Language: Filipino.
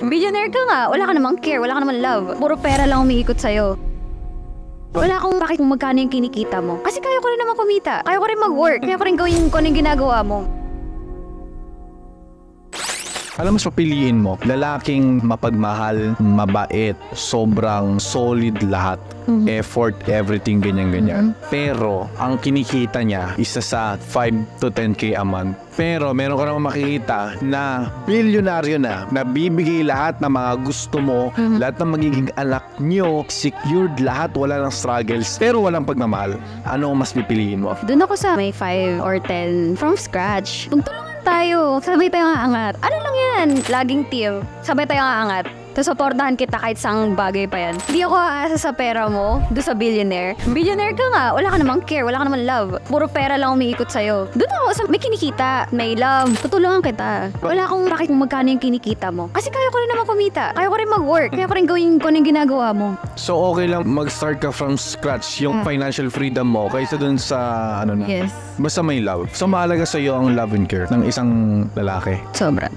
Billionaire ka nga, wala ka namang care, wala ka namang love. Puro pera lang umiikot sa'yo. Wala akong bakit kung magkano yung kinikita mo. Kasi kaya ko rin naman kumita. Kaya ko rin mag-work. Kaya ko rin gawin kung ano yung ginagawa mo. Alam mo, so piliin mo, lalaking mapagmahal, mabait, sobrang solid lahat. Effort, everything, ganyan-ganyan. Pero, ang kinikita niya, isa sa 5 to 10K a month. Pero, meron ka naman makikita na bilyonaryo na bibigay lahat ng mga gusto mo, lahat ng magiging anak nyo, secured lahat, wala ng struggles, pero walang pagmamahal. Ano ang mas pipiliin mo? Doon ako sa may 5 or 10 from scratch. Tugtulungan tayo, sabay tayo aangat. Ano lang yan? Laging team. Sabay tayo aangat. Tapos supportahan kita kahit saang bagay pa yan. Hindi ako aasa sa pera mo, doon sa billionaire. Billionaire ka nga, wala ka namang care, wala ka namang love. Puro pera lang umiikot sa'yo. Doon ako sa may kinikita, may love. Tutulungan kita. Wala akong bakit kung magkano yung kinikita mo. Kasi kaya ko rin naman kumita. Kaya ko rin mag-work. Kaya ko rin gawin kung ano yung ginagawa mo. So, okay lang mag-start ka from scratch, yung financial freedom mo, kaysa dun sa, ano na. Yes. Basta may love. So, mahalaga sa'yo ang love and care ng isang lalaki. Sobra.